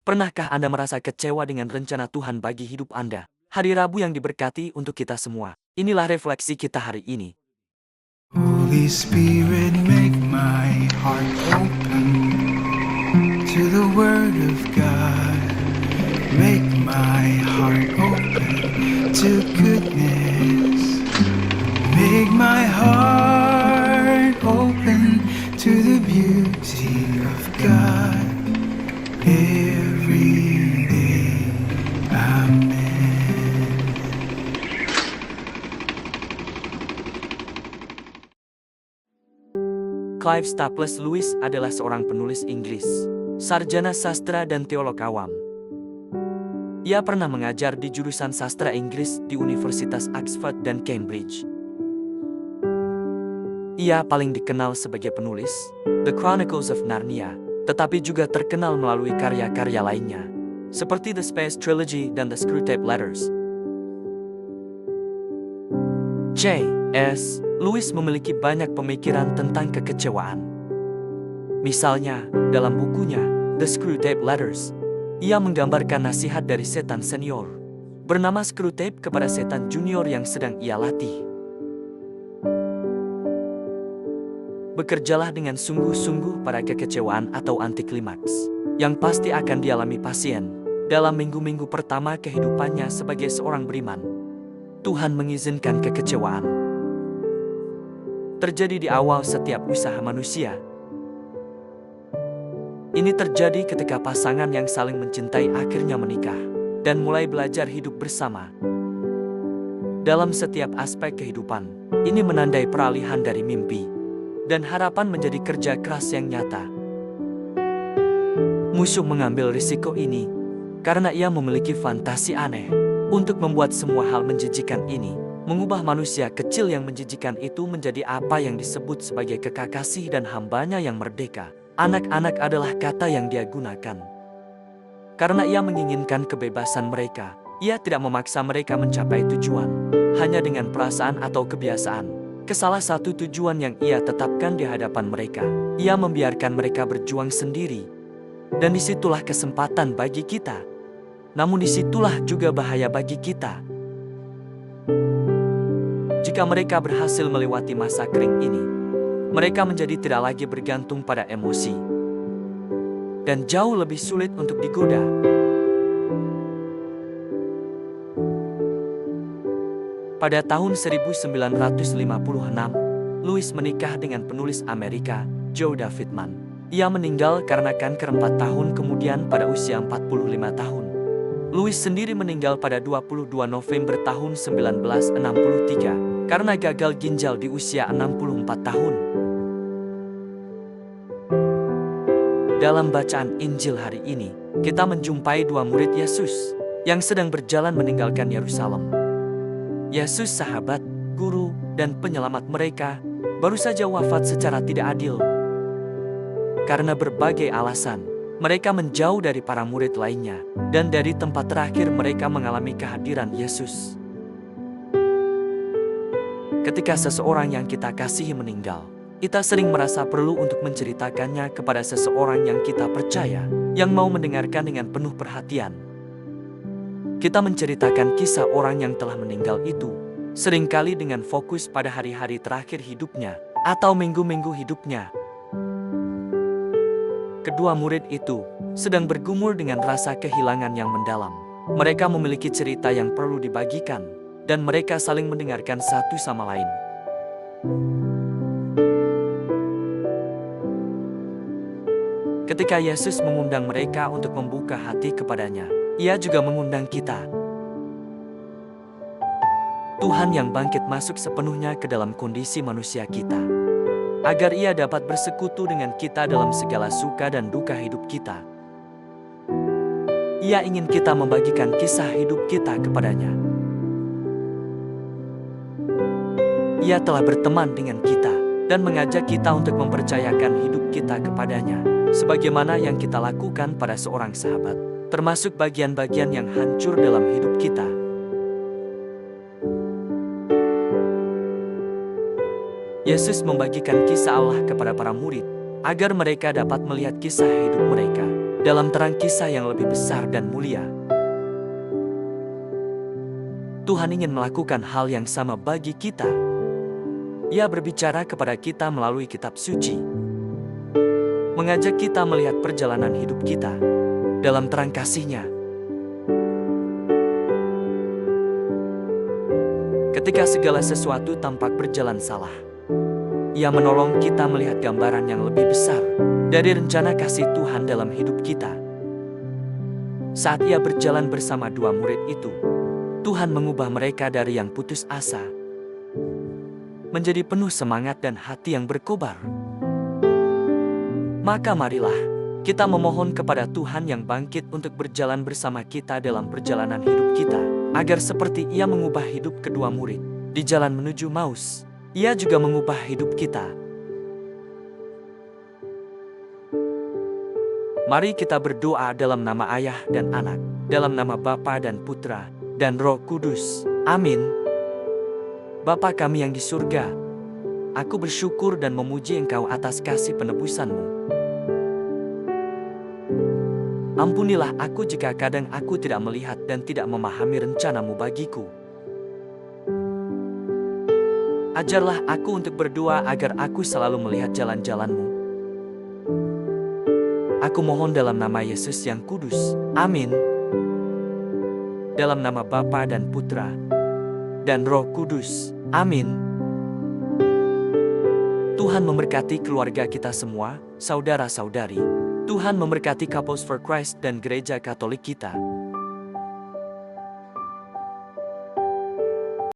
Pernahkah Anda merasa kecewa dengan rencana Tuhan bagi hidup Anda? Hari Rabu yang diberkati untuk kita semua. Inilah refleksi kita hari ini. Holy Spirit, make my heart open to the Word of God. Make my heart open to goodness. Make my heart open to the beauty of God. Every day, amen. Clive Staples Lewis adalah seorang penulis Inggris, sarjana sastra dan teolog awam. Ia pernah mengajar di jurusan sastra Inggris di Universitas Oxford dan Cambridge. Ia paling dikenal sebagai penulis The Chronicles of Narnia, tetapi juga terkenal melalui karya-karya lainnya, seperti The Space Trilogy dan The Screwtape Letters. C.S. Lewis memiliki banyak pemikiran tentang kekecewaan. Misalnya, dalam bukunya The Screwtape Letters, ia menggambarkan nasihat dari setan senior bernama Screwtape kepada setan junior yang sedang ia latih. Bekerjalah dengan sungguh-sungguh pada kekecewaan atau antiklimaks yang pasti akan dialami pasien dalam minggu-minggu pertama kehidupannya sebagai seorang beriman. Tuhan mengizinkan kekecewaan terjadi di awal setiap usaha manusia. Ini terjadi ketika pasangan yang saling mencintai akhirnya menikah dan mulai belajar hidup bersama. Dalam setiap aspek kehidupan, ini menandai peralihan dari mimpi dan harapan menjadi kerja keras yang nyata. Musuh mengambil risiko ini karena ia memiliki fantasi aneh untuk membuat semua hal menjijikan ini, mengubah manusia kecil yang menjijikan itu menjadi apa yang disebut sebagai kekasih dan hambanya yang merdeka. Anak-anak adalah kata yang dia gunakan. Karena ia menginginkan kebebasan mereka, ia tidak memaksa mereka mencapai tujuan hanya dengan perasaan atau kebiasaan ke salah satu tujuan yang ia tetapkan di hadapan mereka. Ia membiarkan mereka berjuang sendiri. Dan disitulah kesempatan bagi kita. Namun disitulah juga bahaya bagi kita. Jika mereka berhasil melewati masa kering ini, mereka menjadi tidak lagi bergantung pada emosi. Dan jauh lebih sulit untuk digoda. Pada tahun 1956, Lewis menikah dengan penulis Amerika, Joe Davidman. Ia meninggal karena kanker 4 tahun kemudian pada usia 45 tahun. Lewis sendiri meninggal pada 22 November tahun 1963 karena gagal ginjal di usia 64 tahun. Dalam bacaan Injil hari ini, kita menjumpai dua murid Yesus yang sedang berjalan meninggalkan Yerusalem. Yesus, sahabat, guru, dan penyelamat mereka, baru saja wafat secara tidak adil. Karena berbagai alasan, mereka menjauh dari para murid lainnya, dan dari tempat terakhir mereka mengalami kehadiran Yesus. Ketika seseorang yang kita kasihi meninggal, kita sering merasa perlu untuk menceritakannya kepada seseorang yang kita percaya, yang mau mendengarkan dengan penuh perhatian. Kita menceritakan kisah orang yang telah meninggal itu, seringkali dengan fokus pada hari-hari terakhir hidupnya, atau minggu-minggu hidupnya. Kedua murid itu sedang bergumul dengan rasa kehilangan yang mendalam. Mereka memiliki cerita yang perlu dibagikan, dan mereka saling mendengarkan satu sama lain. Ketika Yesus mengundang mereka untuk membuka hati kepadanya, Ia juga mengundang kita. Tuhan yang bangkit masuk sepenuhnya ke dalam kondisi manusia kita, agar Ia dapat bersekutu dengan kita dalam segala suka dan duka hidup kita. Ia ingin kita membagikan kisah hidup kita kepadanya. Ia telah berteman dengan kita dan mengajak kita untuk mempercayakan hidup kita kepadanya, sebagaimana yang kita lakukan pada seorang sahabat, termasuk bagian-bagian yang hancur dalam hidup kita. Yesus membagikan kisah Allah kepada para murid, agar mereka dapat melihat kisah hidup mereka dalam terang kisah yang lebih besar dan mulia. Tuhan ingin melakukan hal yang sama bagi kita. Ia berbicara kepada kita melalui kitab suci, mengajak kita melihat perjalanan hidup kita dalam terang kasih-Nya. Ketika segala sesuatu tampak berjalan salah, Ia menolong kita melihat gambaran yang lebih besar dari rencana kasih Tuhan dalam hidup kita. Saat Ia berjalan bersama dua murid itu, Tuhan mengubah mereka dari yang putus asa menjadi penuh semangat dan hati yang berkobar. Maka marilah kita memohon kepada Tuhan yang bangkit untuk berjalan bersama kita dalam perjalanan hidup kita, agar seperti Ia mengubah hidup kedua murid di jalan menuju Maus, Ia juga mengubah hidup kita. Mari kita berdoa dalam nama Ayah dan Anak, dalam nama Bapa dan Putra dan Roh Kudus. Amin. Bapa kami yang di surga, aku bersyukur dan memuji Engkau atas kasih penebusan-Mu. Ampunilah aku jika kadang aku tidak melihat dan tidak memahami rencana-Mu bagiku. Ajarlah aku untuk berdoa agar aku selalu melihat jalan-jalan-Mu. Aku mohon dalam nama Yesus yang kudus. Amin. Dalam nama Bapa dan Putra dan Roh Kudus. Amin. Tuhan memberkati keluarga kita semua, saudara-saudari. Tuhan memberkati Couples for Christ dan Gereja Katolik kita.